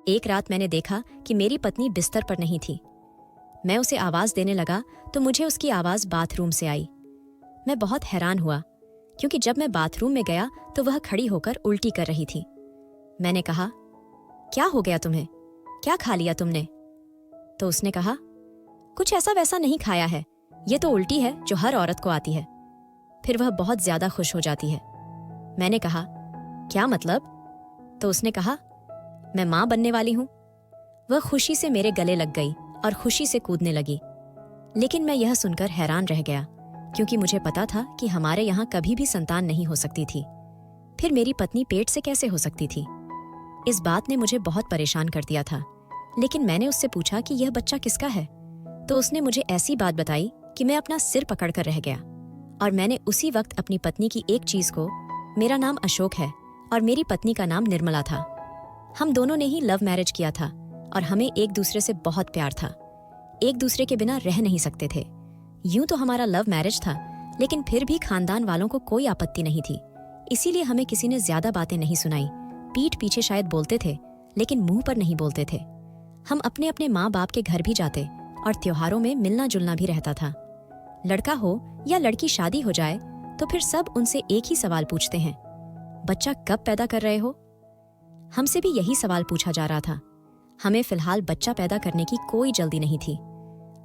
एक रात मैंने देखा कि मेरी पत्नी बिस्तर पर नहीं थी। मैं उसे आवाज देने लगा तो मुझे उसकी आवाज बाथरूम से आई। मैं बहुत हैरान हुआ क्योंकि जब मैं बाथरूम में गया तो वह खड़ी होकर उल्टी कर रही थी। मैंने कहा, क्या हो गया तुम्हें? क्या खा लिया तुमने? तो उसने कहा, कुछ ऐसा वैसा नहीं खाया है, ये तो उल्टी है जो हर औरत को आती है। फिर वह बहुत ज्यादा खुश हो जाती है। मैंने कहा, क्या मतलब? तो उसने कहा, मैं मां बनने वाली हूं। वह खुशी से मेरे गले लग गई और खुशी से कूदने लगी। लेकिन मैं यह सुनकर हैरान रह गया क्योंकि मुझे पता था कि हमारे यहाँ कभी भी संतान नहीं हो सकती थी। फिर मेरी पत्नी पेट से कैसे हो सकती थी? इस बात ने मुझे बहुत परेशान कर दिया था। लेकिन मैंने उससे पूछा कि यह बच्चा किसका है, तो उसने मुझे ऐसी बात बताई कि मैं अपना सिर पकड़कर रह गया। और मैंने उसी वक्त अपनी पत्नी की एक चीज को, मेरा नाम अशोक है और मेरी पत्नी का नाम निर्मला था। हम दोनों ने ही लव मैरिज किया था और हमें एक दूसरे से बहुत प्यार था। एक दूसरे के बिना रह नहीं सकते थे। यूं तो हमारा लव मैरिज था, लेकिन फिर भी खानदान वालों को कोई आपत्ति नहीं थी। इसीलिए हमें किसी ने ज्यादा बातें नहीं सुनाई। पीठ पीछे शायद बोलते थे, लेकिन मुंह पर नहीं बोलते थे। हम अपने अपने माँ बाप के घर भी जाते और त्योहारों में मिलना जुलना भी रहता था। लड़का हो या लड़की शादी हो जाए तो फिर सब उनसे एक ही सवाल पूछते हैं, बच्चा कब पैदा कर रहे हो? हमसे भी यही सवाल पूछा जा रहा था। हमें फिलहाल बच्चा पैदा करने की कोई जल्दी नहीं थी।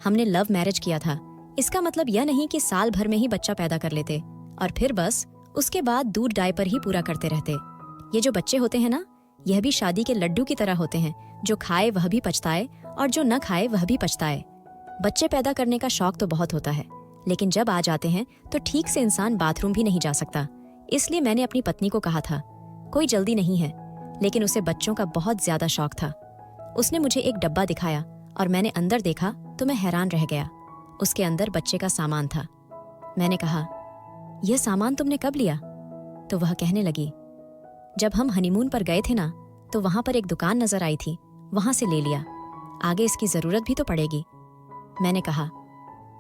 हमने लव मैरिज किया था, इसका मतलब यह नहीं कि साल भर में ही बच्चा पैदा कर लेते और फिर बस उसके बाद दूध डायपर ही पूरा करते रहते। ये जो बच्चे होते हैं ना, यह भी शादी के लड्डू की तरह होते हैं, जो खाए वह भी पछताए और जो न खाए वह भी पछताए। बच्चे पैदा करने का शौक तो बहुत होता है, लेकिन जब आ जाते हैं तो ठीक से इंसान बाथरूम भी नहीं जा सकता। इसलिए मैंने अपनी पत्नी को कहा था, कोई जल्दी नहीं है, लेकिन उसे बच्चों का बहुत ज्यादा शौक था। उसने मुझे एक डब्बा दिखाया और मैंने अंदर देखा तो मैं हैरान रह गया। उसके अंदर बच्चे का सामान था। मैंने कहा, यह सामान तुमने कब लिया? तो वह कहने लगी, जब हम हनीमून पर गए थे ना, तो वहां पर एक दुकान नजर आई थी, वहां से ले लिया। आगे इसकी जरूरत भी तो पड़ेगी। मैंने कहा,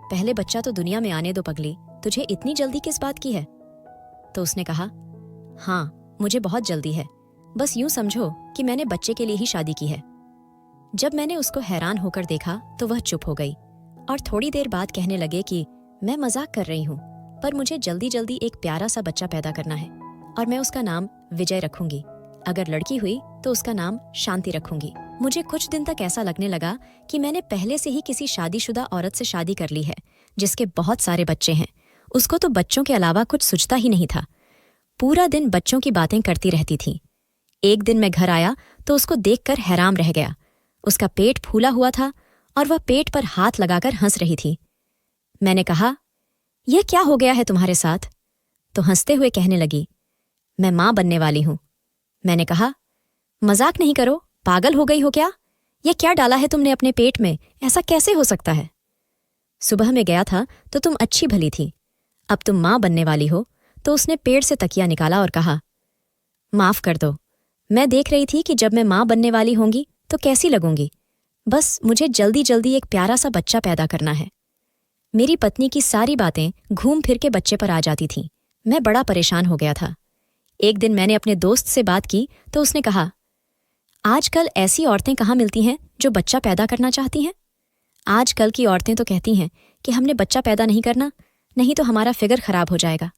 पहले बच्चा तो दुनिया में आने दो पगली, तुझे इतनी जल्दी किस बात की है? तो उसने कहा, हाँ मुझे बहुत जल्दी है, बस यूं समझो कि मैंने बच्चे के लिए ही शादी की है। जब मैंने उसको हैरान होकर देखा तो वह चुप हो गई और थोड़ी देर बाद कहने लगे कि मैं मजाक कर रही हूँ, पर मुझे जल्दी जल्दी एक प्यारा सा बच्चा पैदा करना है और मैं उसका नाम विजय रखूंगी। अगर लड़की हुई तो उसका नाम शांति रखूंगी। मुझे कुछ दिन तक ऐसा लगने लगा कि मैंने पहले से ही किसी शादीशुदा औरत से शादी कर ली है, जिसके बहुत सारे बच्चे हैं। उसको तो बच्चों के अलावा कुछ सूझता ही नहीं था। पूरा दिन बच्चों की बातें करती रहती थी। एक दिन मैं घर आया तो उसको देखकर हैरान रह गया। उसका पेट फूला हुआ था और वह पेट पर हाथ लगाकर हंस रही थी। मैंने कहा, यह क्या हो गया है तुम्हारे साथ? तो हंसते हुए कहने लगी, मैं मां बनने वाली हूं। मैंने कहा, मजाक नहीं करो, पागल हो गई हो क्या? यह क्या डाला है तुमने अपने पेट में? ऐसा कैसे हो सकता है? सुबह में गया था तो तुम अच्छी भली थी, अब तुम मां बनने वाली हो। तो उसने पेड़ से तकिया निकाला और कहा, माफ कर दो, मैं देख रही थी कि जब मैं मां बनने वाली होंगी तो कैसी लगूंगी। बस मुझे जल्दी जल्दी एक प्यारा सा बच्चा पैदा करना है। मेरी पत्नी की सारी बातें घूम फिर के बच्चे पर आ जाती थीं। मैं बड़ा परेशान हो गया था। एक दिन मैंने अपने दोस्त से बात की तो उसने कहा, आजकल ऐसी औरतें कहाँ मिलती हैं जो बच्चा पैदा करना चाहती हैं? आजकल की औरतें तो कहती हैं कि हमने बच्चा पैदा नहीं करना, नहीं तो हमारा फिगर खराब हो जाएगा।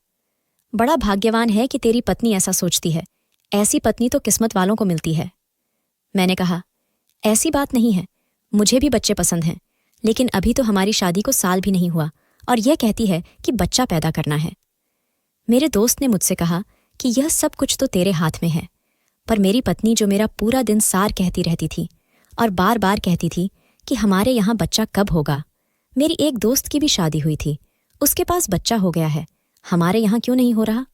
बड़ा भाग्यवान है कि तेरी पत्नी ऐसा सोचती है। ऐसी पत्नी तो किस्मत वालों को मिलती है। मैंने कहा, ऐसी बात नहीं है, मुझे भी बच्चे पसंद हैं, लेकिन अभी तो हमारी शादी को साल भी नहीं हुआ और यह कहती है कि बच्चा पैदा करना है। मेरे दोस्त ने मुझसे कहा कि यह सब कुछ तो तेरे हाथ में है, पर मेरी पत्नी जो मेरा पूरा दिन सार कहती रहती थी और बार बार कहती थी कि हमारे यहाँ बच्चा कब होगा। मेरी एक दोस्त की भी शादी हुई थी, उसके पास बच्चा हो गया है, हमारे यहाँ क्यों नहीं हो रहा?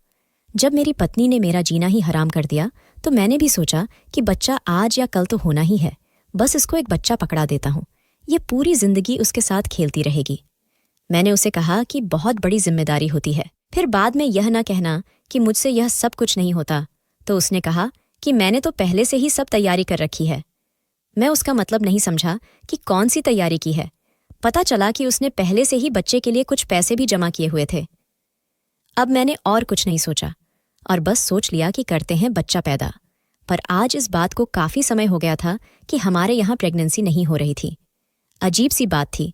जब मेरी पत्नी ने मेरा जीना ही हराम कर दिया तो मैंने भी सोचा कि बच्चा आज या कल तो होना ही है, बस इसको एक बच्चा पकड़ा देता हूँ, ये पूरी जिंदगी उसके साथ खेलती रहेगी। मैंने उसे कहा कि बहुत बड़ी जिम्मेदारी होती है, फिर बाद में यह ना कहना कि मुझसे यह सब कुछ नहीं होता। तो उसने कहा कि मैंने तो पहले से ही सब तैयारी कर रखी है। मैं उसका मतलब नहीं समझा कि कौन सी तैयारी की है। पता चला कि उसने पहले से ही बच्चे के लिए कुछ पैसे भी जमा किए हुए थे। अब मैंने और कुछ नहीं सोचा और बस सोच लिया कि करते हैं बच्चा पैदा। पर आज इस बात को काफ़ी समय हो गया था कि हमारे यहाँ प्रेगनेंसी नहीं हो रही थी। अजीब सी बात थी,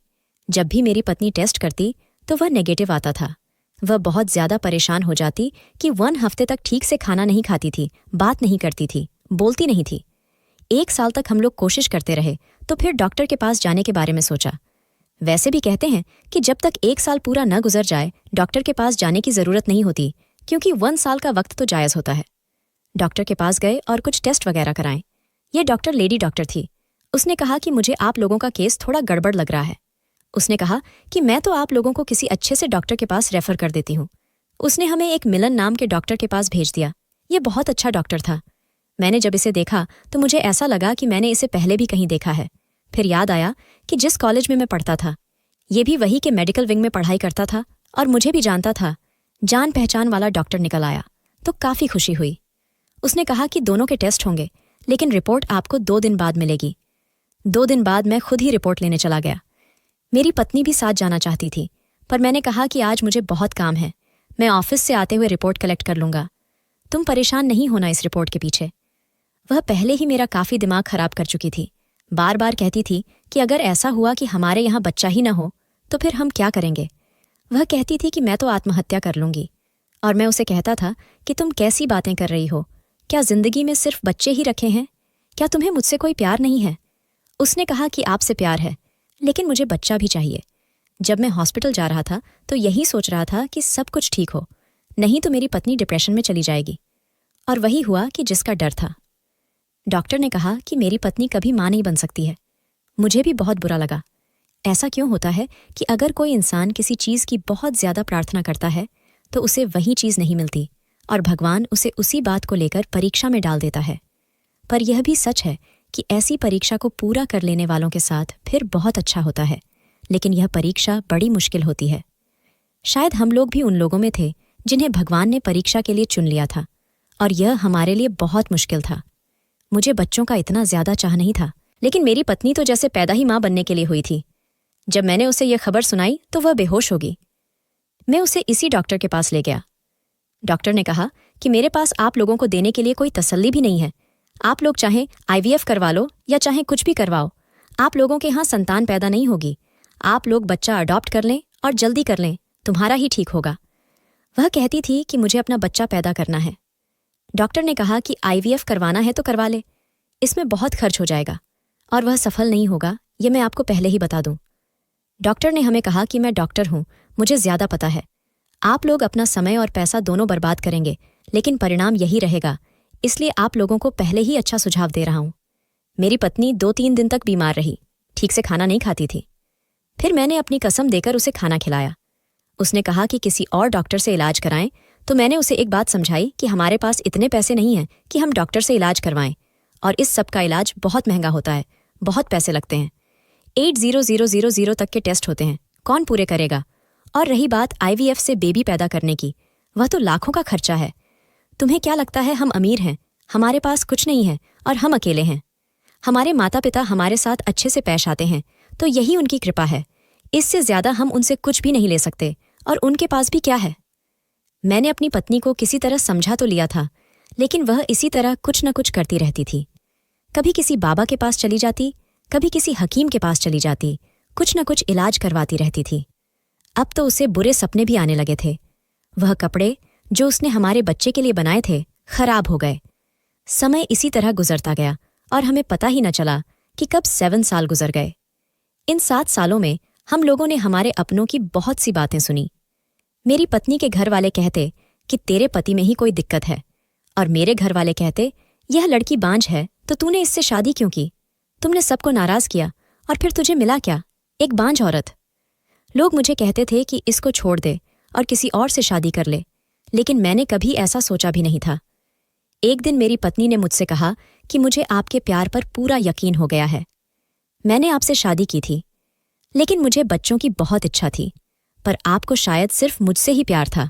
जब भी मेरी पत्नी टेस्ट करती तो वह नेगेटिव आता था। वह बहुत ज़्यादा परेशान हो जाती कि 1 हफ्ते तक ठीक से खाना नहीं खाती थी, बात नहीं करती थी, बोलती नहीं थी। 1 साल तक हम लोग कोशिश करते रहे तो फिर डॉक्टर के पास जाने के बारे में सोचा। वैसे भी कहते हैं कि जब तक 1 साल पूरा न गुजर जाए डॉक्टर के पास जाने की ज़रूरत नहीं होती, क्योंकि 1 साल का वक्त तो जायज़ होता है। डॉक्टर के पास गए और कुछ टेस्ट वगैरह कराएं। ये डॉक्टर लेडी डॉक्टर थी। उसने कहा कि मुझे आप लोगों का केस थोड़ा गड़बड़ लग रहा है। उसने कहा कि मैं तो आप लोगों को किसी अच्छे से डॉक्टर के पास रेफर कर देती हूँ। उसने हमें एक मिलन नाम के डॉक्टर के पास भेज दिया। ये बहुत अच्छा डॉक्टर था। मैंने जब इसे देखा तो मुझे ऐसा लगा कि मैंने इसे पहले भी कहीं देखा है। फिर याद आया कि जिस कॉलेज में मैं पढ़ता था, ये भी वही के मेडिकल विंग में पढ़ाई करता था और मुझे भी जानता था। जान पहचान वाला डॉक्टर निकल आया तो काफ़ी खुशी हुई। उसने कहा कि दोनों के टेस्ट होंगे, लेकिन रिपोर्ट आपको 2 दिन बाद मिलेगी। 2 दिन बाद मैं खुद ही रिपोर्ट लेने चला गया। मेरी पत्नी भी साथ जाना चाहती थी, पर मैंने कहा कि आज मुझे बहुत काम है, मैं ऑफिस से आते हुए रिपोर्ट कलेक्ट कर लूँगा। तुम परेशान नहीं होना इस रिपोर्ट के पीछे। वह पहले ही मेरा काफ़ी दिमाग खराब कर चुकी थी। बार बार कहती थी कि अगर ऐसा हुआ कि हमारे यहाँ बच्चा ही न हो तो फिर हम क्या करेंगे। वह कहती थी कि मैं तो आत्महत्या कर लूँगी, और मैं उसे कहता था कि तुम कैसी बातें कर रही हो, क्या जिंदगी में सिर्फ बच्चे ही रखे हैं? क्या तुम्हें मुझसे कोई प्यार नहीं है? उसने कहा कि आपसे प्यार है, लेकिन मुझे बच्चा भी चाहिए। जब मैं हॉस्पिटल जा रहा था तो यही सोच रहा था कि सब कुछ ठीक हो, नहीं तो मेरी पत्नी डिप्रेशन में चली जाएगी। और वही हुआ कि जिसका डर था। डॉक्टर ने कहा कि मेरी पत्नी कभी मां नहीं बन सकती है। मुझे भी बहुत बुरा लगा। ऐसा क्यों होता है कि अगर कोई इंसान किसी चीज़ की बहुत ज़्यादा प्रार्थना करता है तो उसे वही चीज़ नहीं मिलती, और भगवान उसे उसी बात को लेकर परीक्षा में डाल देता है। पर यह भी सच है कि ऐसी परीक्षा को पूरा कर लेने वालों के साथ फिर बहुत अच्छा होता है, लेकिन यह परीक्षा बड़ी मुश्किल होती है। शायद हम लोग भी उन लोगों में थे जिन्हें भगवान ने परीक्षा के लिए चुन लिया था, और यह हमारे लिए बहुत मुश्किल था। मुझे बच्चों का इतना ज़्यादा चाह नहीं था, लेकिन मेरी पत्नी तो जैसे पैदा ही माँ बनने के लिए हुई थी। जब मैंने उसे यह खबर सुनाई तो वह बेहोश हो गई। मैं उसे इसी डॉक्टर के पास ले गया। डॉक्टर ने कहा कि मेरे पास आप लोगों को देने के लिए कोई तसल्ली भी नहीं है। आप लोग चाहें IVF करवा लो या चाहें कुछ भी करवाओ, आप लोगों के यहाँ संतान पैदा नहीं होगी। आप लोग बच्चा अडॉप्ट कर लें और जल्दी कर लें, तुम्हारा ही ठीक होगा। वह कहती थी कि मुझे अपना बच्चा पैदा करना है। डॉक्टर ने कहा कि IVF करवाना है तो करवा ले, इसमें बहुत खर्च हो जाएगा और वह सफल नहीं होगा, ये मैं आपको पहले ही बता दूं। डॉक्टर ने हमें कहा कि मैं डॉक्टर हूं, मुझे ज़्यादा पता है। आप लोग अपना समय और पैसा दोनों बर्बाद करेंगे, लेकिन परिणाम यही रहेगा, इसलिए आप लोगों को पहले ही अच्छा सुझाव दे रहा हूं। मेरी पत्नी 2-3 दिन तक बीमार रही, ठीक से खाना नहीं खाती थी। फिर मैंने अपनी कसम देकर उसे खाना खिलाया। उसने कहा कि किसी और डॉक्टर से इलाज कराएं, तो मैंने उसे एक बात समझाई कि हमारे पास इतने पैसे नहीं हैं कि हम डॉक्टर से इलाज करवाएं, और इस सब का इलाज बहुत महंगा होता है, बहुत पैसे लगते हैं। 80000 तक के टेस्ट होते हैं, कौन पूरे करेगा? और रही बात IVF से बेबी पैदा करने की, वह तो लाखों का खर्चा है। तुम्हें क्या लगता है हम अमीर हैं? हमारे पास कुछ नहीं है और हम अकेले हैं। हमारे माता पिता हमारे साथ अच्छे से पेश आते हैं तो यही उनकी कृपा है। इससे ज़्यादा हम उनसे कुछ भी नहीं ले सकते, और उनके पास भी क्या है? मैंने अपनी पत्नी को किसी तरह समझा तो लिया था, लेकिन वह इसी तरह कुछ न कुछ करती रहती थी। कभी किसी बाबा के पास चली जाती, कभी किसी हकीम के पास चली जाती, कुछ न कुछ इलाज करवाती रहती थी। अब तो उसे बुरे सपने भी आने लगे थे। वह कपड़े जो उसने हमारे बच्चे के लिए बनाए थे खराब हो गए। समय इसी तरह गुजरता गया और हमें पता ही न चला कि कब 7 साल गुजर गए। इन 7 सालों में हम लोगों ने हमारे अपनों की बहुत सी बातें सुनी। मेरी पत्नी के घर वाले कहते कि तेरे पति में ही कोई दिक्कत है, और मेरे घर वाले कहते यह लड़की बांझ है तो तूने इससे शादी क्यों की? तुमने सबको नाराज किया और फिर तुझे मिला क्या? एक बांझ औरत। लोग मुझे कहते थे कि इसको छोड़ दे और किसी और से शादी कर ले, लेकिन मैंने कभी ऐसा सोचा भी नहीं था। एक दिन मेरी पत्नी ने मुझसे कहा कि मुझे आपके प्यार पर पूरा यकीन हो गया है। मैंने आपसे शादी की थी, लेकिन मुझे बच्चों की बहुत इच्छा थी, पर आपको शायद सिर्फ मुझसे ही प्यार था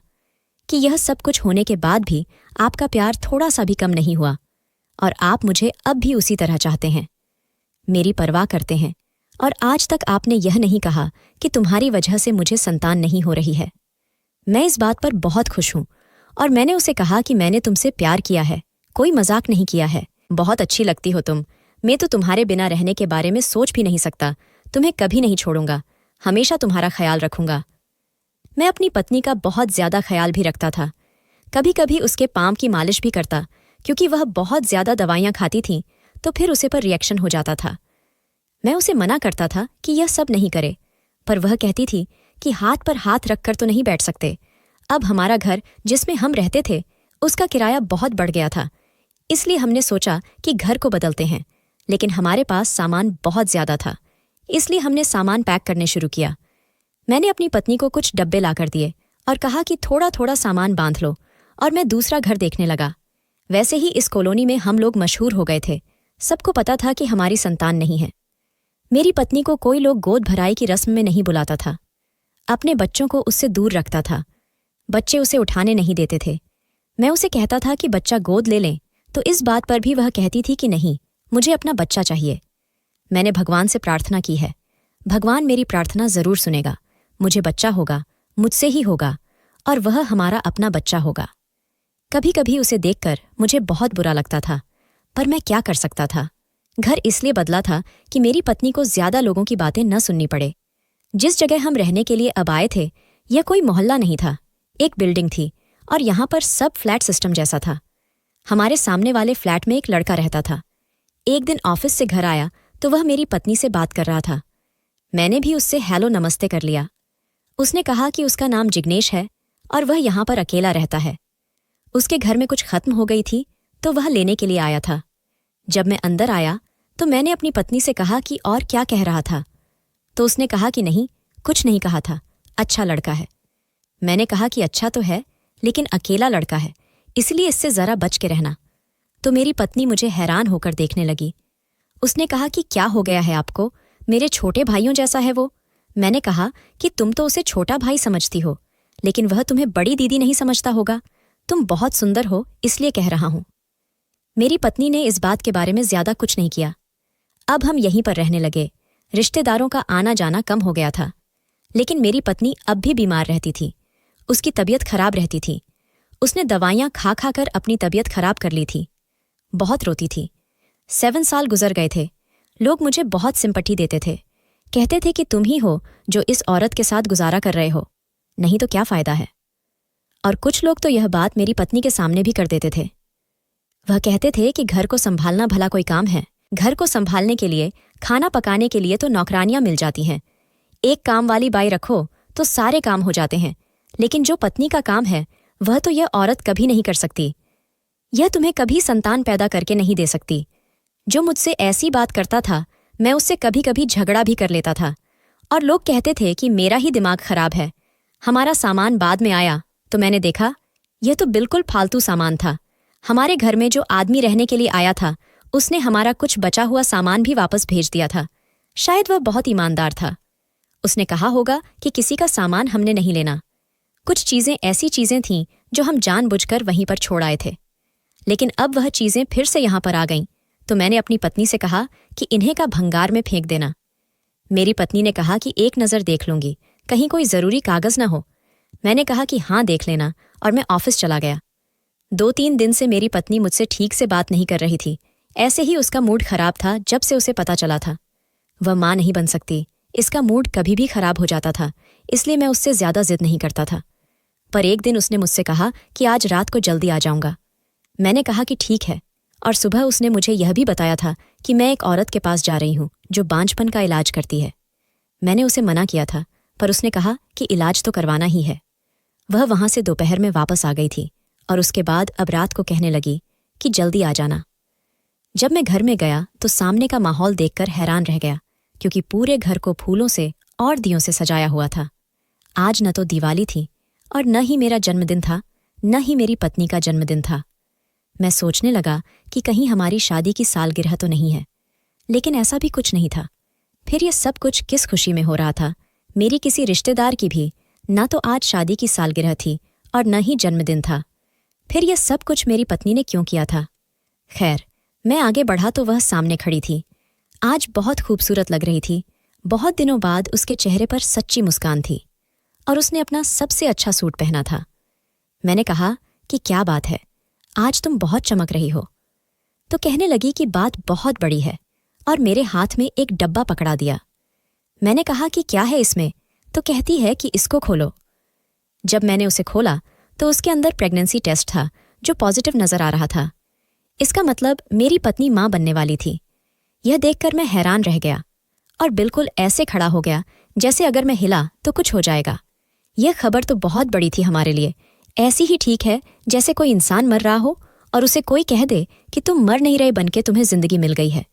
कि यह सब कुछ होने के बाद भी आपका प्यार थोड़ा सा भी कम नहीं हुआ, और आप मुझे अब भी उसी तरह चाहते हैं, मेरी परवाह करते हैं, और आज तक आपने यह नहीं कहा कि तुम्हारी वजह से मुझे संतान नहीं हो रही है। मैं इस बात पर बहुत खुश हूं, और मैंने उसे कहा कि मैंने तुमसे प्यार किया है, कोई मजाक नहीं किया है। बहुत अच्छी लगती हो तुम। मैं तो तुम्हारे बिना रहने के बारे में सोच भी नहीं सकता। तुम्हें कभी नहीं छोड़ूंगा, हमेशा तुम्हारा ख्याल रखूंगा। मैं अपनी पत्नी का बहुत ज्यादा ख्याल भी रखता था। कभी कभी उसके पाँव की मालिश भी करता, क्योंकि वह बहुत ज्यादा दवाइयाँ खाती थी तो फिर उसे पर रिएक्शन हो जाता था। मैं उसे मना करता था कि यह सब नहीं करे, पर वह कहती थी कि हाथ पर हाथ रखकर तो नहीं बैठ सकते। अब हमारा घर जिसमें हम रहते थे उसका किराया बहुत बढ़ गया था, इसलिए हमने सोचा कि घर को बदलते हैं। लेकिन हमारे पास सामान बहुत ज्यादा था, इसलिए हमने सामान पैक करने शुरू किया। मैंने अपनी पत्नी को कुछ डब्बे लाकर दिए और कहा कि थोड़ा थोड़ा सामान बांध लो, और मैं दूसरा घर देखने लगा। वैसे ही इस कॉलोनी में हम लोग मशहूर हो गए थे। सबको पता था कि हमारी संतान नहीं है। मेरी पत्नी को कोई लोग गोद भराई की रस्म में नहीं बुलाता था, अपने बच्चों को उससे दूर रखता था। बच्चे उसे उठाने नहीं देते थे। मैं उसे कहता था कि बच्चा गोद ले लें, तो इस बात पर भी वह कहती थी कि नहीं, मुझे अपना बच्चा चाहिए। मैंने भगवान से प्रार्थना की है, भगवान मेरी प्रार्थना जरूर सुनेगा। मुझे बच्चा होगा, मुझसे ही होगा, और वह हमारा अपना बच्चा होगा। कभी कभी उसे देखकर मुझे बहुत बुरा लगता था, पर मैं क्या कर सकता था। घर इसलिए बदला था कि मेरी पत्नी को ज्यादा लोगों की बातें न सुननी पड़े। जिस जगह हम रहने के लिए अब आए थे यह कोई मोहल्ला नहीं था, एक बिल्डिंग थी, और यहाँ पर सब फ्लैट सिस्टम जैसा था। हमारे सामने वाले फ्लैट में एक लड़का रहता था। एक दिन ऑफिस से घर आया तो वह मेरी पत्नी से बात कर रहा था। मैंने भी उससे हेलो नमस्ते कर लिया। उसने कहा कि उसका नाम जिग्नेश है और वह यहाँ पर अकेला रहता है। उसके घर में कुछ खत्म हो गई थी तो वह लेने के लिए आया था। जब मैं अंदर आया तो मैंने अपनी पत्नी से कहा कि और क्या कह रहा था, तो उसने कहा कि नहीं, कुछ नहीं कहा था, अच्छा लड़का है। मैंने कहा कि अच्छा तो है, लेकिन अकेला लड़का है, इसलिए इससे जरा बच के रहना। तो मेरी पत्नी मुझे हैरान होकर देखने लगी। उसने कहा कि क्या हो गया है आपको, मेरे छोटे भाइयों जैसा है वो। मैंने कहा कि तुम तो उसे छोटा भाई समझती हो, लेकिन वह तुम्हें बड़ी दीदी नहीं समझता होगा। तुम बहुत सुंदर हो, इसलिए कह रहा हूं। मेरी पत्नी ने इस बात के बारे में ज्यादा कुछ नहीं किया। अब हम यहीं पर रहने लगे। रिश्तेदारों का आना जाना कम हो गया था, लेकिन मेरी पत्नी अब भी बीमार रहती थी। उसकी तबीयत खराब रहती थी। उसने दवाइयां खा खा कर अपनी तबीयत खराब कर ली थी। बहुत रोती थी। 7 साल गुजर गए थे। लोग मुझे बहुत सिंपैथी देते थे, कहते थे कि तुम ही हो जो इस औरत के साथ गुजारा कर रहे हो, नहीं तो क्या फायदा है। और कुछ लोग तो यह बात मेरी पत्नी के सामने भी कर देते थे। वह कहते थे कि घर को संभालना भला कोई काम है। घर को संभालने के लिए, खाना पकाने के लिए तो नौकरानियां मिल जाती हैं। एक काम वाली बाई रखो तो सारे काम हो जाते हैं, लेकिन जो पत्नी का काम है वह तो यह औरत कभी नहीं कर सकती। यह तुम्हें कभी संतान पैदा करके नहीं दे सकती। जो मुझसे ऐसी बात करता था मैं उससे कभी कभी झगड़ा भी कर लेता था, और लोग कहते थे कि मेरा ही दिमाग खराब है। हमारा सामान बाद में आया तो मैंने देखा यह तो बिल्कुल फालतू सामान था। हमारे घर में जो आदमी रहने के लिए आया था उसने हमारा कुछ बचा हुआ सामान भी वापस भेज दिया था। शायद वह बहुत ईमानदार था। उसने कहा होगा कि किसी का सामान हमने नहीं लेना। कुछ चीजें ऐसी चीजें थीं जो हम जानबूझकर वहीं पर छोड़ आए थे, लेकिन अब वह चीजें फिर से यहां पर आ गईं, तो मैंने अपनी पत्नी से कहा कि इन्हें का भंगार में फेंक देना। मेरी पत्नी ने कहा कि एक नज़र देख लूंगी, कहीं कोई जरूरी कागज न हो। मैंने कहा कि हाँ देख लेना, और मैं ऑफिस चला गया। 2-3 दिन से मेरी पत्नी मुझसे ठीक से बात नहीं कर रही थी। ऐसे ही उसका मूड खराब था जब से उसे पता चला था। वह माँ नहीं बन सकती, इसका मूड कभी भी खराब हो जाता था, इसलिए मैं उससे ज्यादा जिद नहीं करता था। पर एक दिन उसने मुझसे कहा कि आज रात को जल्दी आ जाऊंगा। मैंने कहा कि ठीक है, और सुबह उसने मुझे यह भी बताया था कि मैं एक औरत के पास जा रही हूं जो बांझपन का इलाज करती है। मैंने उसे मना किया था, पर उसने कहा कि इलाज तो करवाना ही है। वह वहां से दोपहर में वापस आ गई थी, और उसके बाद अब रात को कहने लगी कि जल्दी आ जाना। जब मैं घर में गया तो सामने का माहौल देखकर हैरान रह गया, क्योंकि पूरे घर को फूलों से और दियों से सजाया हुआ था। आज न तो दिवाली थी और न ही मेरा जन्मदिन था, न ही मेरी पत्नी का जन्मदिन था। मैं सोचने लगा कि कहीं हमारी शादी की सालगिरह तो नहीं है, लेकिन ऐसा भी कुछ नहीं था। फिर यह सब कुछ किस खुशी में हो रहा था? मेरी किसी रिश्तेदार की भी न तो आज शादी की सालगिरह थी और न ही जन्मदिन था। फिर यह सब कुछ मेरी पत्नी ने क्यों किया था? खैर, मैं आगे बढ़ा तो वह सामने खड़ी थी। आज बहुत खूबसूरत लग रही थी। बहुत दिनों बाद उसके चेहरे पर सच्ची मुस्कान थी, और उसने अपना सबसे अच्छा सूट पहना था। मैंने कहा कि क्या बात है, आज तुम बहुत चमक रही हो। तो कहने लगी कि बात बहुत बड़ी है और मेरे हाथ में एक डब्बा पकड़ा दिया। मैंने कहा कि क्या है इसमें, तो कहती है कि इसको खोलो। जब मैंने उसे खोला तो उसके अंदर प्रेगनेंसी टेस्ट था जो पॉजिटिव नजर आ रहा था। इसका मतलब मेरी पत्नी मां बनने वाली थी। यह देखकर मैं हैरान रह गया और बिल्कुल ऐसे खड़ा हो गया जैसे अगर मैं हिला तो कुछ हो जाएगा। यह खबर तो बहुत बड़ी थी हमारे लिए, ऐसी ही ठीक है जैसे कोई इंसान मर रहा हो और उसे कोई कह दे कि तुम मर नहीं रहे बनके तुम्हें जिंदगी मिल गई है।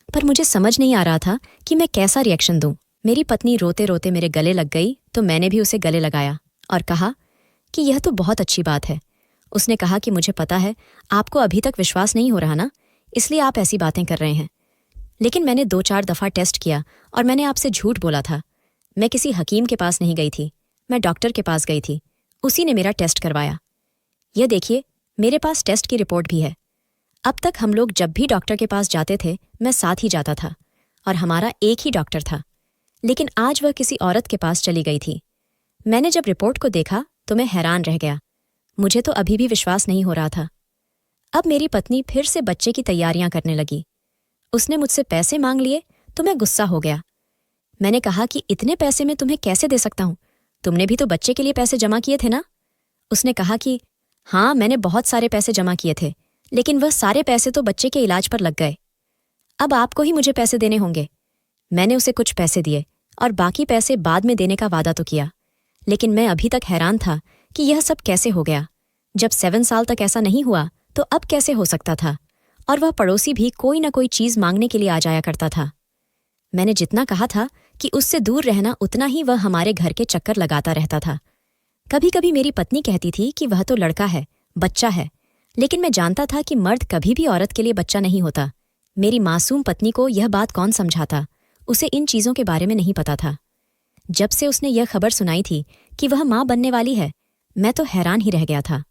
पर मुझे समझ नहीं आ रहा था कि मैं कैसा रिएक्शन दूं। मेरी पत्नी रोते रोते मेरे गले लग गई तो मैंने भी उसे गले लगाया और कहा कि यह तो बहुत अच्छी बात है। उसने कहा कि मुझे पता है आपको अभी तक विश्वास नहीं हो रहा ना, इसलिए आप ऐसी बातें कर रहे हैं। लेकिन मैंने 2-4 दफ़ा टेस्ट किया और मैंने आपसे झूठ बोला था। मैं किसी हकीम के पास नहीं गई थी, मैं डॉक्टर के पास गई थी। उसी ने मेरा टेस्ट करवाया। यह देखिए, मेरे पास टेस्ट की रिपोर्ट भी है। अब तक हम लोग जब भी डॉक्टर के पास जाते थे मैं साथ ही जाता था और हमारा एक ही डॉक्टर था। लेकिन आज वह किसी औरत के पास चली गई थी। मैंने जब रिपोर्ट को देखा तो मैं हैरान रह गया। मुझे तो अभी भी विश्वास नहीं हो रहा था। अब मेरी पत्नी फिर से बच्चे की तैयारियां करने लगी। उसने मुझसे पैसे मांग लिए तो मैं गुस्सा हो गया। मैंने कहा कि इतने पैसे मैं तुम्हें कैसे दे सकता हूं, तुमने भी तो बच्चे के लिए पैसे जमा किए थे ना। उसने कहा कि हाँ, मैंने बहुत सारे पैसे जमा किए थे, लेकिन वह सारे पैसे तो बच्चे के इलाज पर लग गए। अब आपको ही मुझे पैसे देने होंगे। मैंने उसे कुछ पैसे दिए और बाकी पैसे बाद में देने का वादा तो किया, लेकिन मैं अभी तक हैरान था कि यह सब कैसे हो गया। जब 7 साल तक ऐसा नहीं हुआ तो अब कैसे हो सकता था। और वह पड़ोसी भी कोई ना कोई चीज मांगने के लिए आ जाया करता था। मैंने जितना कहा था कि उससे दूर रहना, उतना ही वह हमारे घर के चक्कर लगाता रहता था। कभी कभी मेरी पत्नी कहती थी कि वह तो लड़का है, बच्चा है, लेकिन मैं जानता था कि मर्द कभी भी औरत के लिए बच्चा नहीं होता। मेरी मासूम पत्नी को यह बात कौन समझाता, उसे इन चीजों के बारे में नहीं पता था। जब से उसने यह खबर सुनाई थी कि वह मां बनने वाली है, मैं तो हैरान ही रह गया था।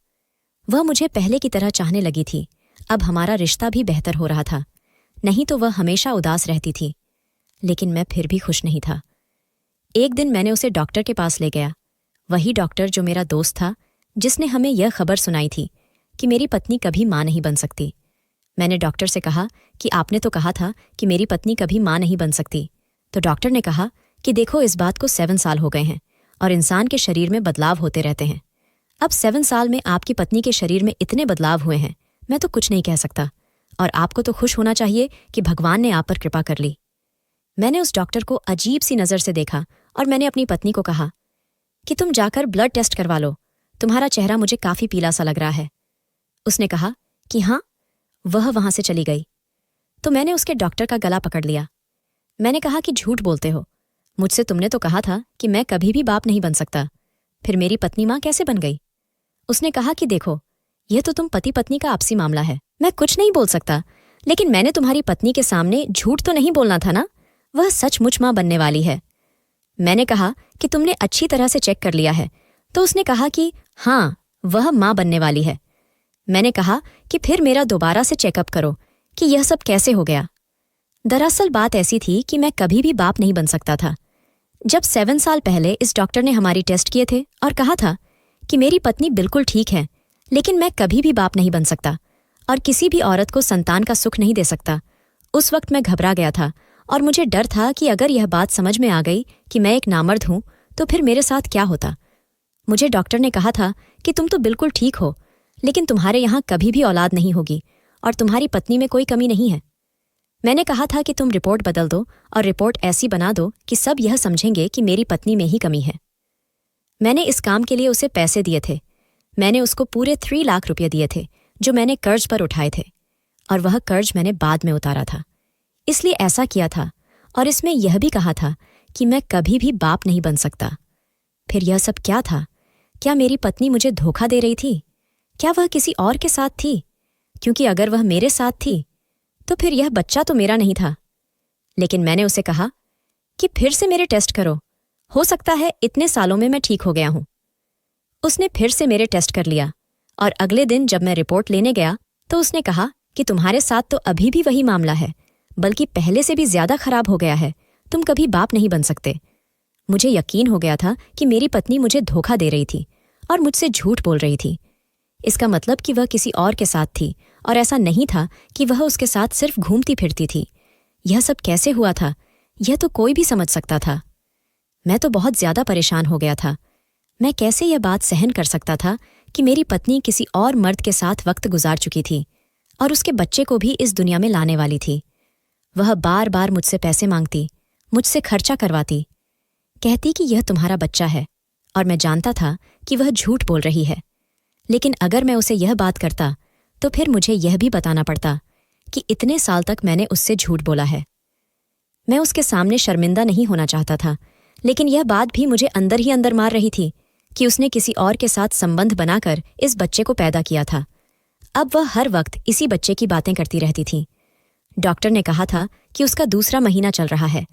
वह मुझे पहले की तरह चाहने लगी थी। अब हमारा रिश्ता भी बेहतर हो रहा था, नहीं तो वह हमेशा उदास रहती थी। लेकिन मैं फिर भी खुश नहीं था। एक दिन मैंने उसे डॉक्टर के पास ले गया, वही डॉक्टर जो मेरा दोस्त था, जिसने हमें यह खबर सुनाई थी कि मेरी पत्नी कभी मां नहीं बन सकती। मैंने डॉक्टर से कहा कि आपने तो कहा था कि मेरी पत्नी कभी मां नहीं बन सकती। तो डॉक्टर ने कहा कि देखो, इस बात को 7 साल हो गए हैं और इंसान के शरीर में बदलाव होते रहते हैं। अब 7 साल में आपकी पत्नी के शरीर में इतने बदलाव हुए हैं, मैं तो कुछ नहीं कह सकता। और आपको तो खुश होना चाहिए कि भगवान ने आप पर कृपा कर ली। मैंने उस डॉक्टर को अजीब सी नज़र से देखा और मैंने अपनी पत्नी को कहा कि तुम जाकर ब्लड टेस्ट करवा लो, तुम्हारा चेहरा मुझे काफ़ी पीला सा लग रहा है। उसने कहा कि हाँ। वह वहां से चली गई तो मैंने उसके डॉक्टर का गला पकड़ लिया। मैंने कहा कि झूठ बोलते हो, मुझसे तुमने तो कहा था कि मैं कभी भी बाप नहीं बन सकता, फिर मेरी पत्नी मां कैसे बन गई। उसने कहा कि देखो, यह तो तुम पति पत्नी का आपसी मामला है, मैं कुछ नहीं बोल सकता, लेकिन मैंने तुम्हारी पत्नी के सामने झूठ तो नहीं बोलना था ना, वह सचमुच मां बनने वाली है। मैंने कहा कि तुमने अच्छी तरह से चेक कर लिया है, तो उसने कहा कि हाँ, वह मां बनने वाली है। मैंने कहा कि फिर मेरा दोबारा से चेकअप करो कि यह सब कैसे हो गया। दरअसल बात ऐसी थी कि मैं कभी भी बाप नहीं बन सकता था। जब 7 साल पहले इस डॉक्टर ने हमारी टेस्ट किए थे और कहा था कि मेरी पत्नी बिल्कुल ठीक है, लेकिन मैं कभी भी बाप नहीं बन सकता और किसी भी औरत को संतान का सुख नहीं दे सकता, उस वक्त मैं घबरा गया था और मुझे डर था कि अगर यह बात समझ में आ गई कि मैं एक नामर्द हूं तो फिर मेरे साथ क्या होता। मुझे डॉक्टर ने कहा था कि तुम तो बिल्कुल ठीक हो, लेकिन तुम्हारे यहाँ कभी भी औलाद नहीं होगी और तुम्हारी पत्नी में कोई कमी नहीं है। मैंने कहा था कि तुम रिपोर्ट बदल दो और रिपोर्ट ऐसी बना दो कि सब यह समझेंगे कि मेरी पत्नी में ही कमी है। मैंने इस काम के लिए उसे पैसे दिए थे। मैंने उसको पूरे 3 लाख रुपये दिए थे जो मैंने कर्ज पर उठाए थे, और वह कर्ज मैंने बाद में उतारा था, इसलिए ऐसा किया था। और इसमें यह भी कहा था कि मैं कभी भी बाप नहीं बन सकता। फिर यह सब क्या था? क्या मेरी पत्नी मुझे धोखा दे रही थी? क्या वह किसी और के साथ थी? क्योंकि अगर वह मेरे साथ थी तो फिर यह बच्चा तो मेरा नहीं था। लेकिन मैंने उसे कहा कि फिर से मेरे टेस्ट करो, हो सकता है इतने सालों में मैं ठीक हो गया हूं। उसने फिर से मेरे टेस्ट कर लिया और अगले दिन जब मैं रिपोर्ट लेने गया तो उसने कहा कि तुम्हारे साथ तो अभी भी वही मामला है, बल्कि पहले से भी ज्यादा खराब हो गया है, तुम कभी बाप नहीं बन सकते। मुझे यकीन हो गया था कि मेरी पत्नी मुझे धोखा दे रही थी और मुझसे झूठ बोल रही थी। इसका मतलब कि वह किसी और के साथ थी और ऐसा नहीं था कि वह उसके साथ सिर्फ घूमती फिरती थी। यह सब कैसे हुआ था, यह तो कोई भी समझ सकता था। मैं तो बहुत ज्यादा परेशान हो गया था। मैं कैसे यह बात सहन कर सकता था कि मेरी पत्नी किसी और मर्द के साथ वक्त गुजार चुकी थी और उसके बच्चे को भी इस दुनिया में लाने वाली थी। वह बार बार मुझसे पैसे मांगती, मुझसे खर्चा करवाती, कहती कि यह तुम्हारा बच्चा है, और मैं जानता था कि वह झूठ बोल रही है। लेकिन अगर मैं उसे यह बात करता तो फिर मुझे यह भी बताना पड़ता कि इतने साल तक मैंने उससे झूठ बोला है। मैं उसके सामने शर्मिंदा नहीं होना चाहता था, लेकिन यह बात भी मुझे अंदर ही अंदर मार रही थी कि उसने किसी और के साथ संबंध बनाकर इस बच्चे को पैदा किया था। अब वह हर वक्त इसी बच्चे की बातें करती रहती थी। डॉक्टर ने कहा था कि उसका दूसरा महीना चल रहा है।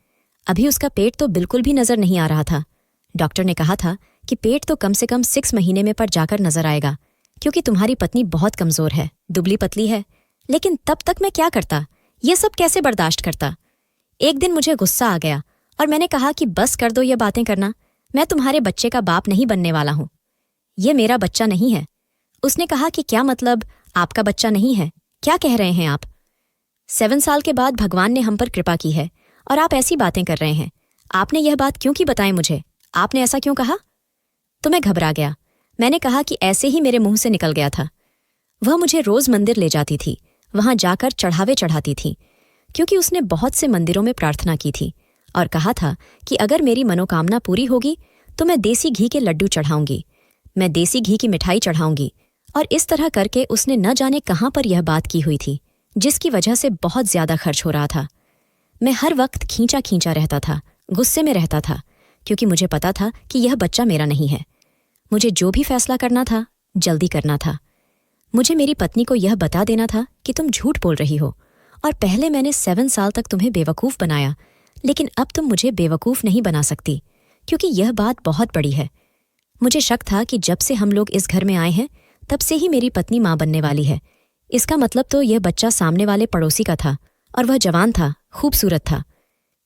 अभी उसका पेट तो बिल्कुल भी नजर नहीं आ रहा था। डॉक्टर ने कहा था कि पेट तो कम से कम 6 महीने में पर जाकर नजर आएगा, क्योंकि तुम्हारी पत्नी बहुत कमजोर है, दुबली पतली है। लेकिन तब तक मैं क्या करता, ये सब कैसे बर्दाश्त करता? एक दिन मुझे गुस्सा आ गया और मैंने कहा कि बस कर दो ये बातें करना, मैं तुम्हारे बच्चे का बाप नहीं बनने वाला हूं। ये मेरा बच्चा नहीं है। उसने कहा कि क्या मतलब, आपका बच्चा नहीं है? क्या कह रहे हैं आप? 7 साल के बाद भगवान ने हम पर कृपा की है और आप ऐसी बातें कर रहे हैं। आपने यह बात क्यों की बताएं मुझे? आपने ऐसा क्यों कहा? तो मैं घबरा गया। मैंने कहा कि ऐसे ही मेरे मुंह से निकल गया था। वह मुझे रोज मंदिर ले जाती थी, वहां जाकर चढ़ावे चढ़ाती थी, क्योंकि उसने बहुत से मंदिरों में प्रार्थना की थी और कहा था कि अगर मेरी मनोकामना पूरी होगी तो मैं देसी घी के लड्डू चढ़ाऊंगी, मैं देसी घी की मिठाई चढ़ाऊंगी। और इस तरह करके उसने न जाने कहां पर यह बात की हुई थी, जिसकी वजह से बहुत ज्यादा खर्च हो रहा था। मैं हर वक्त खींचा खींचा रहता था, गुस्से में रहता था, क्योंकि मुझे पता था कि यह बच्चा मेरा नहीं है। मुझे जो भी फैसला करना था जल्दी करना था। मुझे मेरी पत्नी को यह बता देना था कि तुम झूठ बोल रही हो, और पहले मैंने 7 साल तक तुम्हें बेवकूफ बनाया, लेकिन अब तुम मुझे बेवकूफ नहीं बना सकती, क्योंकि यह बात बहुत बड़ी है। मुझे शक था कि जब से हम लोग इस घर में आए हैं तब से ही मेरी पत्नी मां बनने वाली है। इसका मतलब तो यह बच्चा सामने वाले पड़ोसी का था, और वह जवान था, खूबसूरत था,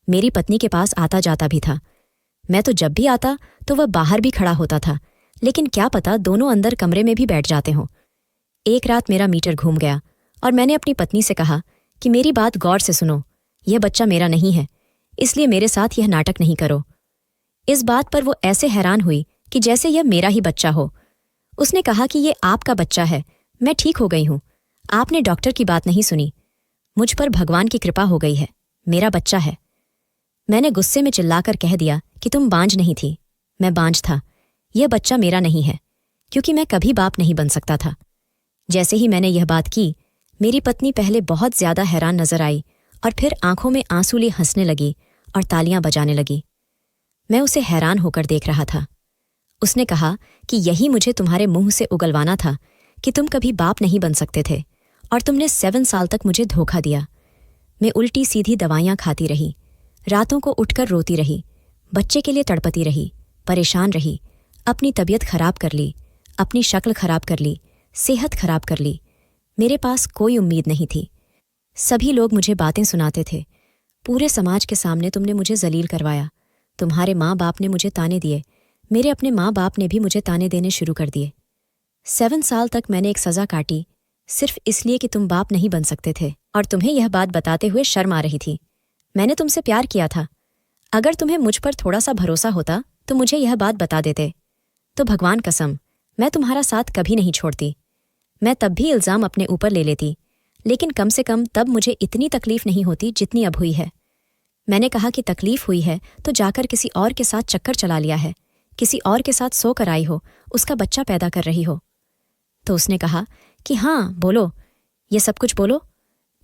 मेरी पत्नी के पास आता जाता भी था। मैं तो जब भी आता तो वह बाहर भी खड़ा होता था, लेकिन क्या पता दोनों अंदर कमरे में भी बैठ जाते हों। एक रात मेरा मीटर घूम गया और मैंने अपनी पत्नी से कहा कि मेरी बात गौर से सुनो, यह बच्चा मेरा नहीं है, इसलिए मेरे साथ यह नाटक नहीं करो। इस बात पर वो ऐसे हैरान हुई कि जैसे यह मेरा ही बच्चा हो। उसने कहा कि ये आपका बच्चा है, मैं ठीक हो गई हूं, आपने डॉक्टर की बात नहीं सुनी, मुझ पर भगवान की कृपा हो गई है, मेरा बच्चा है। मैंने गुस्से में चिल्लाकर कह दिया कि तुम बांझ नहीं थी, मैं बांझ था, यह बच्चा मेरा नहीं है, क्योंकि मैं कभी बाप नहीं बन सकता था। जैसे ही मैंने यह बात की, मेरी पत्नी पहले बहुत ज्यादा हैरान नजर आई और फिर आंखों में आंसू लिए हंसने लगी और तालियां बजाने लगी। मैं उसे हैरान होकर देख रहा था। उसने कहा कि यही मुझे तुम्हारे मुंह से उगलवाना था कि तुम कभी बाप नहीं बन सकते थे, और तुमने 7 साल तक मुझे धोखा दिया। मैं उल्टी सीधी दवाइयां खाती रही, रातों को उठकर रोती रही, बच्चे के लिए तड़पती रही, परेशान रही, अपनी तबीयत खराब कर ली, अपनी शक्ल खराब कर ली, सेहत खराब कर ली। मेरे पास कोई उम्मीद नहीं थी। सभी लोग मुझे बातें सुनाते थे। पूरे समाज के सामने तुमने मुझे जलील करवाया। तुम्हारे माँ बाप ने मुझे ताने दिए, मेरे अपने माँ बाप ने भी मुझे ताने देने शुरू कर दिए। 7 साल तक मैंने एक सजा काटी, सिर्फ इसलिए कि तुम बाप नहीं बन सकते थे, और तुम्हें यह बात बताते हुए शर्म आ रही थी। मैंने तुमसे प्यार किया था। अगर तुम्हें मुझ पर थोड़ा सा भरोसा होता तो मुझे यह बात बता देते। तो भगवान कसम, मैं तुम्हारा साथ कभी नहीं छोड़ती। मैं तब भी इल्जाम अपने ऊपर ले लेती, लेकिन कम से कम तब मुझे इतनी तकलीफ नहीं होती जितनी अब हुई है। मैंने कहा कि तकलीफ हुई है तो जाकर किसी और के साथ चक्कर चला लिया है, किसी और के साथ सोकर आई हो, उसका बच्चा पैदा कर रही हो। तो उसने कहा कि हाँ बोलो, ये सब कुछ बोलो,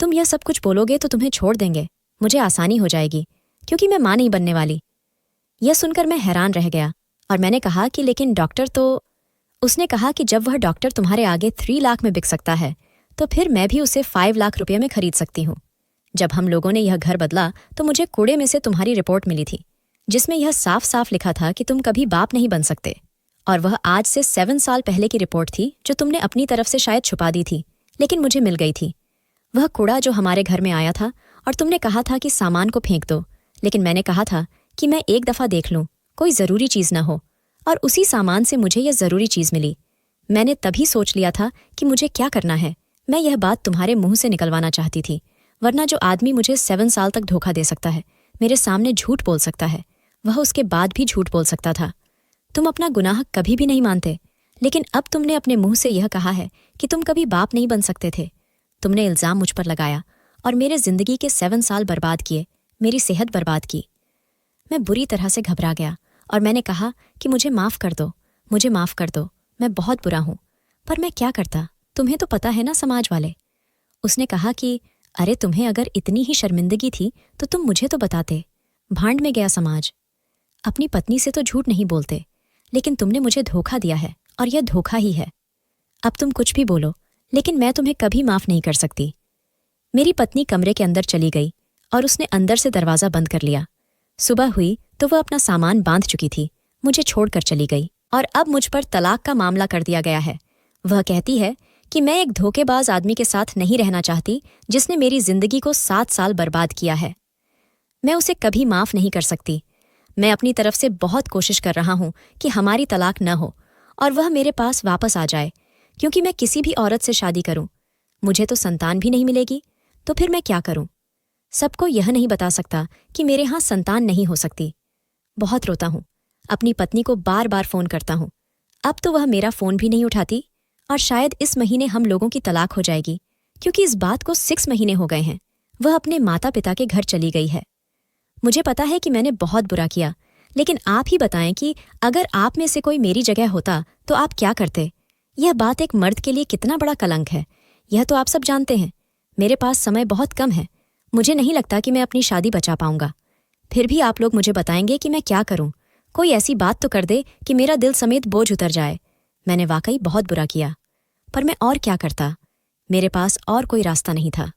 तुम यह सब कुछ बोलोगे तो तुम्हें छोड़ देंगे, मुझे आसानी हो जाएगी, क्योंकि मैं मां नहीं बनने वाली। यह सुनकर मैं हैरान रह गया और मैंने कहा कि लेकिन डॉक्टर तो। उसने कहा कि जब वह डॉक्टर तुम्हारे आगे 3 लाख में बिक सकता है तो फिर मैं भी उसे 5 लाख रुपये में खरीद सकती हूँ। जब हम लोगों ने यह घर बदला तो मुझे कूड़े में से तुम्हारी रिपोर्ट मिली थी, जिसमें यह साफ साफ लिखा था कि तुम कभी बाप नहीं बन सकते, और वह आज से 7 साल पहले की रिपोर्ट थी जो तुमने अपनी तरफ से शायद छुपा दी थी, लेकिन मुझे मिल गई थी। वह कूड़ा जो हमारे घर में आया था, और तुमने कहा था कि सामान को फेंक दो, लेकिन मैंने कहा था कि मैं एक दफा देख लूं, कोई जरूरी चीज न हो, और उसी सामान से मुझे यह जरूरी चीज मिली। मैंने तभी सोच लिया था कि मुझे क्या करना है, मैं यह बात तुम्हारे मुंह से निकलवाना चाहती थी, वरना जो आदमी मुझे 7 साल तक धोखा दे सकता है, मेरे सामने झूठ बोल सकता है, वह उसके बाद भी झूठ बोल सकता था। तुम अपना गुनाह कभी भी नहीं मानते, लेकिन अब तुमने अपने मुंह से यह कहा है कि तुम कभी बाप नहीं बन सकते थे। तुमने इल्ज़ाम मुझ पर लगाया और मेरे जिंदगी के 7 साल बर्बाद किए, मेरी सेहत बर्बाद की। मैं बुरी तरह से घबरा गया और मैंने कहा कि मुझे माफ़ कर दो, मुझे माफ़ कर दो, मैं बहुत बुरा हूँ। पर मैं क्या करता, तुम्हें तो पता है ना समाज वाले। उसने कहा कि अरे तुम्हें अगर इतनी ही शर्मिंदगी थी तो तुम मुझे तो बताते। भांड में गया समाज। अपनी पत्नी से तो झूठ नहीं बोलते, लेकिन तुमने मुझे धोखा दिया है और यह धोखा ही है। अब तुम कुछ भी बोलो, लेकिन मैं तुम्हें कभी माफ़ नहीं कर सकती। मेरी पत्नी कमरे के अंदर चली गई और उसने अंदर से दरवाज़ा बंद कर लिया। सुबह हुई तो वह अपना सामान बांध चुकी थी, मुझे छोड़कर चली गई और अब मुझ पर तलाक का मामला कर दिया गया है। वह कहती है कि मैं एक धोखेबाज आदमी के साथ नहीं रहना चाहती जिसने मेरी जिंदगी को 7 साल बर्बाद किया है। मैं उसे कभी माफ़ नहीं कर सकती। मैं अपनी तरफ से बहुत कोशिश कर रहा हूं कि हमारी तलाक न हो और वह मेरे पास वापस आ जाए, क्योंकि मैं किसी भी औरत से शादी करूं, मुझे तो संतान भी नहीं मिलेगी, तो फिर मैं क्या करूं? सबको यह नहीं बता सकता कि मेरे यहाँ संतान नहीं हो सकती। बहुत रोता हूं, अपनी पत्नी को बार बार फ़ोन करता हूं। अब तो वह मेरा फ़ोन भी नहीं उठाती और शायद इस महीने हम लोगों की तलाक हो जाएगी, क्योंकि इस बात को 6 महीने हो गए हैं। वह अपने माता पिता के घर चली गई है। मुझे पता है कि मैंने बहुत बुरा किया, लेकिन आप ही बताएं कि अगर आप में से कोई मेरी जगह होता तो आप क्या करते? यह बात एक मर्द के लिए कितना बड़ा कलंक है, यह तो आप सब जानते हैं। मेरे पास समय बहुत कम है, मुझे नहीं लगता कि मैं अपनी शादी बचा पाऊंगा। फिर भी आप लोग मुझे बताएंगे कि मैं क्या करूं। कोई ऐसी बात तो कर दे कि मेरा दिल समेत बोझ उतर जाए। मैंने वाकई बहुत बुरा किया, पर मैं और क्या करता? मेरे पास और कोई रास्ता नहीं था।